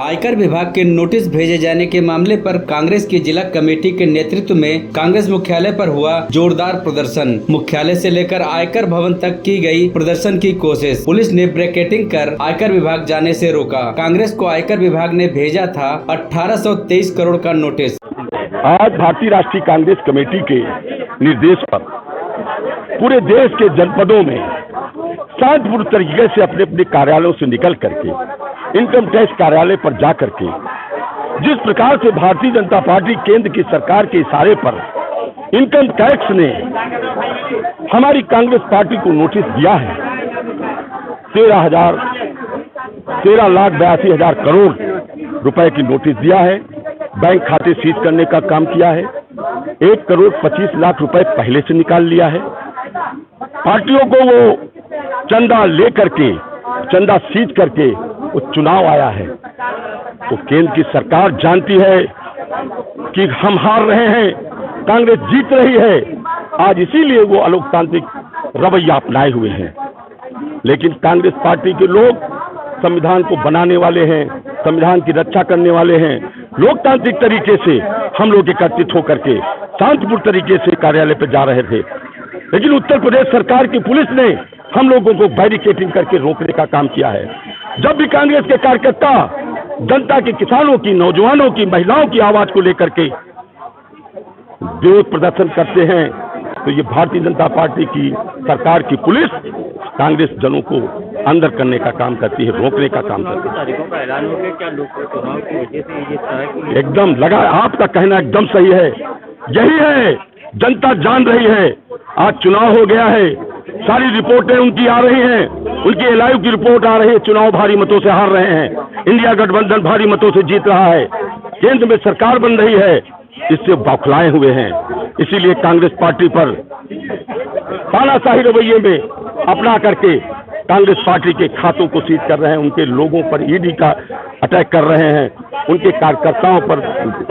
आयकर विभाग के नोटिस भेजे जाने के मामले पर कांग्रेस की जिला कमेटी के नेतृत्व में कांग्रेस मुख्यालय पर हुआ जोरदार प्रदर्शन। मुख्यालय से लेकर आयकर भवन तक की गई प्रदर्शन की कोशिश। पुलिस ने ब्रैकेटिंग कर आयकर विभाग जाने से रोका। कांग्रेस को आयकर विभाग ने भेजा था 1823 करोड़ का नोटिस। आज भारतीय राष्ट्रीय कांग्रेस कमेटी के निर्देश पर पूरे देश के जनपदों में शांतिपूर्ण तरीके से अपने अपने कार्यालयों से निकल करके इनकम टैक्स कार्यालय पर जा करके जिस प्रकार से भारतीय जनता पार्टी केंद्र की सरकार के इशारे पर इनकम टैक्स ने हमारी कांग्रेस पार्टी को नोटिस दिया है, 13,82,000 करोड़ रुपए की नोटिस दिया है। बैंक खाते सीज करने का काम किया है। 1,25,00,000 रुपए पहले से निकाल लिया है। पार्टियों को वो चंदा लेकर के, चंदा सीज करके वो चुनाव आया है। तो केंद्र की सरकार जानती है कि हम हार रहे हैं, कांग्रेस जीत रही है। आज इसीलिए वो अलोकतांत्रिक रवैया अपनाए हुए हैं। लेकिन कांग्रेस पार्टी के लोग संविधान को बनाने वाले हैं, संविधान की रक्षा करने वाले हैं। लोकतांत्रिक तरीके से हम लोग एकत्रित होकर के शांतिपूर्ण तरीके से कार्यालय पर जा रहे थे। लेकिन उत्तर प्रदेश सरकार की पुलिस ने हम लोगों को बैरिकेडिंग करके रोकने का काम किया है। जब भी कांग्रेस के कार्यकर्ता जनता के, किसानों की, नौजवानों की, महिलाओं की आवाज को लेकर के विरोध प्रदर्शन करते हैं, तो ये भारतीय जनता पार्टी की सरकार की पुलिस कांग्रेस जनों को अंदर करने का काम करती है, रोकने का काम करती है। तारीखों का ऐलान हो गया, क्या लोग चुनाव की वजह से ये तरह की? एकदम लगा, आपका कहना एकदम सही है। यही है, जनता जान रही है। आज चुनाव हो गया है, सारी रिपोर्टें उनकी आ रही हैं, उनकी एलआईयू की रिपोर्ट आ रही है। चुनाव भारी मतों से हार रहे हैं, इंडिया गठबंधन भारी मतों से जीत रहा है, केंद्र में सरकार बन रही है। इससे बौखलाए हुए हैं। इसीलिए कांग्रेस पार्टी पर तानाशाही रवैये में अपना करके कांग्रेस पार्टी के खातों को सीज कर रहे हैं, उनके लोगों पर ईडी का अटैक कर रहे हैं, उनके कार्यकर्ताओं पर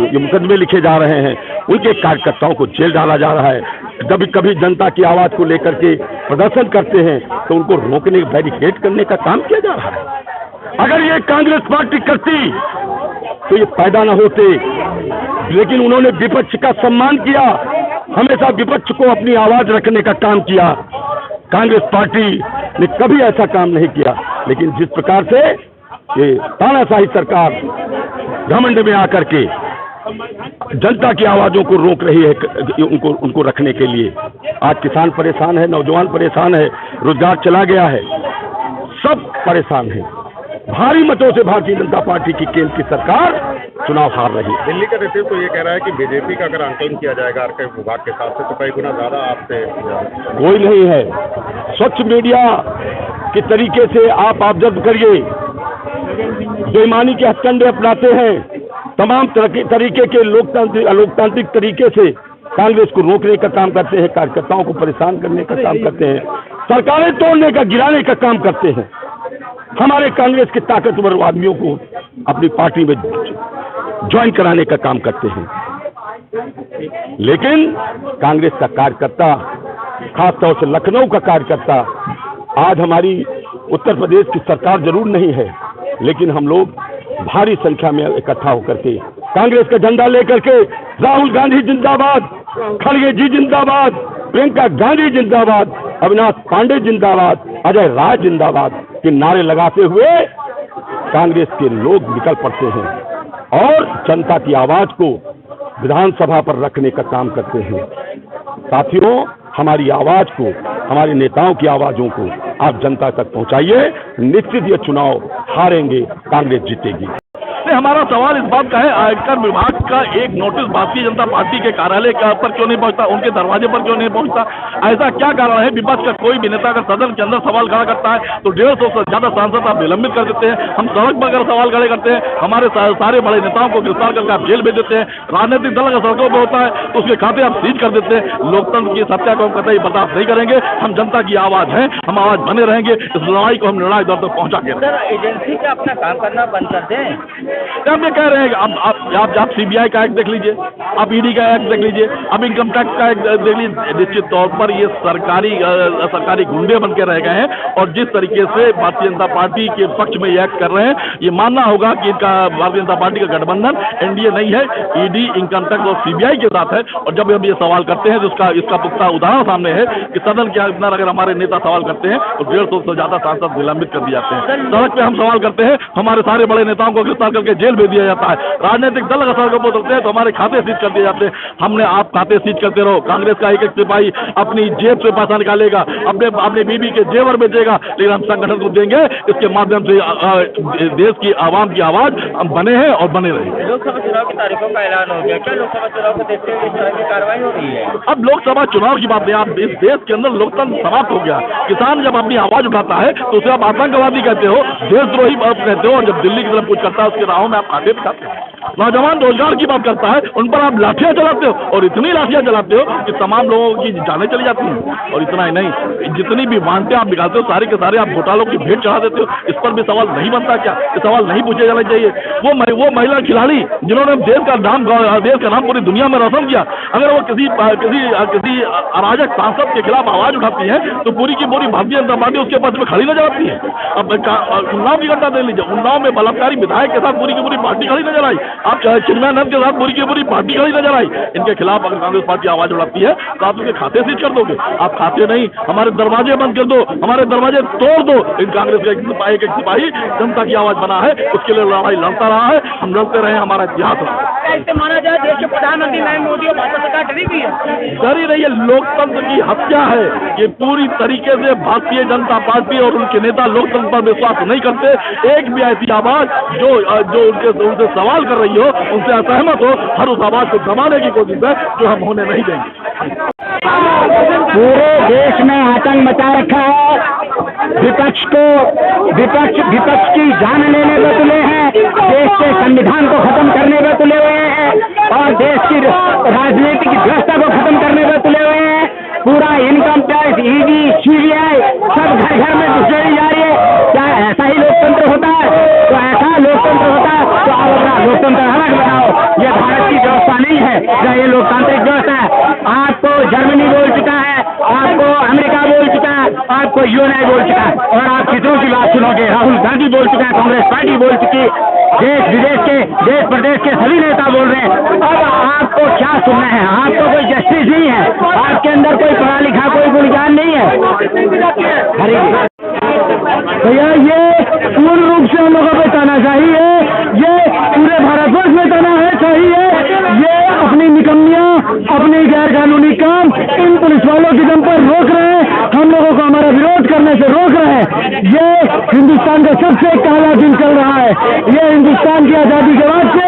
ये मुकदमे लिखे जा रहे हैं, उनके कार्यकर्ताओं को जेल डाला जा रहा है। कभी कभी जनता की आवाज को लेकर के प्रदर्शन करते हैं तो उनको रोकने, बैरिकेड करने का काम किया जा रहा है। अगर ये कांग्रेस पार्टी करती तो ये पैदा न होते। लेकिन उन्होंने विपक्ष का सम्मान किया, हमेशा विपक्ष को अपनी आवाज रखने का काम किया। कांग्रेस पार्टी ने कभी ऐसा काम नहीं किया। लेकिन जिस प्रकार से ये तानाशाही सरकार घमंड में आकर के जनता की आवाजों को रोक रही है, उनको रखने के लिए, आज किसान परेशान है, नौजवान परेशान है, रोजगार चला गया है, सब परेशान है। भारी मतों से भारतीय जनता पार्टी की केंद्र की सरकार चुनाव हार रही है। दिल्ली का नेतृत्व तो ये कह रहा है कि बीजेपी का अगर आंकलन किया जाएगा आयकर विभाग के हिसाब से तो कई गुना ज्यादा आपसे कोई नहीं है। स्वच्छ मीडिया के तरीके से आप ऑब्जर्व करिए, बेईमानी के हथकंडे अपनाते हैं। तमाम तरीके के अलोकतांत्रिक तरीके से कांग्रेस को रोकने का काम करते हैं, कार्यकर्ताओं को परेशान करने का काम करते हैं, सरकारें तोड़ने का, गिराने का काम करते हैं। हमारे कांग्रेस के ताकतवर आदमियों को अपनी पार्टी में ज्वाइन कराने का काम करते हैं। लेकिन कांग्रेस का कार्यकर्ता, खासतौर से लखनऊ का कार्यकर्ता, आज हमारी उत्तर प्रदेश की सरकार जरूर नहीं है, लेकिन हम लोग भारी संख्या में इकट्ठा होकर के कांग्रेस का झंडा लेकर के राहुल गांधी जिंदाबाद, खड़गे जी जिंदाबाद, प्रियंका गांधी जिंदाबाद, अविनाश पांडे जिंदाबाद, अजय राय जिंदाबाद के नारे लगाते हुए कांग्रेस के लोग निकल पड़ते हैं और जनता की आवाज को विधानसभा पर रखने का काम करते हैं। साथियों, हमारी आवाज को, हमारे नेताओं की आवाजों को आप जनता तक पहुंचाइए। निश्चित ये चुनाव हारेंगे, कांग्रेस जीतेगी। हमारा सवाल इस बात का है, आयकर विभाग का एक नोटिस भारतीय जनता पार्टी के कार्यालय पर क्यों नहीं पहुंचता, उनके दरवाजे पर क्यों नहीं पहुंचता? ऐसा क्या कारण है? विपक्ष का कोई भी नेता अगर सदन के अंदर सवाल खड़ा करता है तो 150 से ज्यादा सांसद आप निलंबित कर देते हैं। हम सड़क पर अगर सवाल खड़े करते हैं, हमारे सारे बड़े नेताओं को गिरफ्तार करके आप जेल भेज देते हैं। राजनीतिक दल अगर सड़कों पर होता है तो उसके खाते आप सीज कर देते हैं। लोकतंत्र की सत्या को हम कतई बर्दाश्त नहीं करेंगे। हम जनता की आवाज है, हम आवाज बने रहेंगे। इस लड़ाई को हम निर्णायक दौर तक पहुंचा के एजेंसी का अपना काम करना बंद कर दें। तो हम ये कह रहे हैं कि आप सीबीआई का एक्ट देख लीजिए, आप ईडी का एक्ट देख लीजिए, आप इनकम टैक्स का एक्ट देख लीजिए। निश्चित तौर पर ये सरकारी गुंडे बन के रह गए हैं और जिस तरीके से भारतीय जनता पार्टी के पक्ष में ये एक्ट कर रहे हैं, ये मानना होगा कि इनका भारतीय जनता पार्टी का गठबंधन एनडीए नहीं है, ईडी, इनकम टैक्स और सीबीआई के साथ है। और जब हम ये सवाल करते हैं तो इसका पुख्ता उदाहरण सामने है कि सदन के अंदर अगर हमारे नेता सवाल करते हैं तो 150 से ज्यादा सांसद निलंबित कर दिए जाते हैं। सड़क पे हम सवाल करते हैं, हमारे सारे बड़े नेताओं को गिरफ्तार करके जेल भेज दिया जाता है। राजनीतिक दल अगर सड़कों पर उतरते हैं तो हमारे खाते सीज कर दिए जाते हैं। हमने आप खाते सीज करते रहो, कांग्रेस का एक सिपाही अपनी जेब से पैसा निकालेगा, अपने बीबी के जेवर बेचेगा, लेकिन हम संगठन को देंगे, इसके माध्यम से देश की आवाम की आवाज हम बने हैं और बने रहेंगे। लोकसभा चुनाव की तारीखों का ऐलान हो गया, क्या लोकसभा चुनाव को देखते हुए इस तरह की कार्रवाई हो रही है? अब लोकसभा चुनाव की बात नहीं, आप इस देश के अंदर लोकतंत्र समाप्त हो गया। किसान जब अपनी आवाज उठाता है तो उसे आप आतंकवादी कहते हो, देशद्रोही कहते हो, और जब दिल्ली की तरफ कुछ करता है उसके राहों में आप खाते दिखाते हो। नौजवान रोजगार की बात करता है, उन पर आप लाठियां चलाते हो और इतनी लाठियां चलाते हो कि तमाम लोगों की जानें चली जाती हैं। और इतना ही नहीं, जितनी भी वांटे आप निकालते हो सारे के सारे आप घोटालों की भेंट चढ़ा देते हो। इस पर भी सवाल नहीं बनता क्या? ये सवाल नहीं पूछे जाने चाहिए? वो महिला खिलाड़ी जिन्होंने देश का नाम पूरी दुनिया में रोशन किया, अगर वो किसी अराजक सांसद के खिलाफ आवाज उठाती है तो पूरी की पूरी भारतीय जनता पार्टी उसके पक्ष में खड़ी नजर आती है। अब उन्नाव की घटना देख लीजिए, उन्नाव में बलात्कारी विधायक के साथ पूरी की पूरी पार्टी खड़ी नजर आई। आप चिन्मयानंद के साथ पूरी की पूरी पार्टी खड़ी नजर आई। इनके खिलाफ अगर कांग्रेस पार्टी आवाज उठाती है तो आप उसके खाते सीज कर दोगे? आप खाते नहीं, हमारे दरवाजे बंद कर दो, हमारे दरवाजे तोड़ दो। इन कांग्रेस का एक सिपाही जनता की आवाज बना है, उसके लिए लड़ाई लड़ता रहा है, हम लड़ते रहे, हमारा इतिहास रहा। ऐसे माना जाए देश के प्रधानमंत्री नरेंद्र मोदी और भाजपा सरकार डरी हुई है? डरी रही है, लोकतंत्र की हत्या है ये पूरी तरीके से। भारतीय जनता पार्टी और उनके नेता लोकतंत्र पर विश्वास नहीं करते। एक भी ऐसी आवाज जो उनसे सवाल कर रही हो, उनसे असहमत हो, हर उस आवाज को दबाने की कोशिश है जो हम होने नहीं देंगे। पूरे देश में आतंक मचा रखा है। विपक्ष की जान लेने पे तुले हैं, देश के संविधान को खत्म करने पे तुले हुए हैं और देश की राजनीतिक व्यवस्था को खत्म करने पे तुले हुए हैं। पूरा इनकम टैक्स, ईडी, सीबीआई सब घर घर में घुसेड़ी जा रही है। क्या ऐसा ही लोकतंत्र होता है? तो ऐसा लोकतंत्र होता है तो आप अपना लोकतंत्र अलग बनाओ। ये भारत की व्यवस्था नहीं है, ये लोकतांत्रिक व्यवस्था है। आपको जर्मनी बोल चुका है, आपको अमेरिका बोल चुका है, आपको यूएनआई बोल चुका है, और आप कितनों की बात सुनोगे? राहुल गांधी बोल चुका है, कांग्रेस पार्टी बोल चुकी, देश विदेश के, देश प्रदेश के सभी नेता बोल रहे हैं। अब आपको क्या सुनना है? आपको कोई जस्टिस नहीं है, आपके अंदर कोई पढ़ा लिखा कोई गुण ज्ञान नहीं है। भैया ये पूर्ण रूप से हम लोगों को तानाशाही है, ये पूरे भारतवर्ष में तानाशाही है। ये अपनी निकम्मियां, अपनी गैर कानूनी काम इन पुलिस वालों की दम पर रोक रहे हैं, हम लोगों को हमारा विरोध करने से रोक रहे हैं। ये हिंदुस्तान का सबसे काला दिन चल रहा है। ये हिंदुस्तान की आजादी के बाद से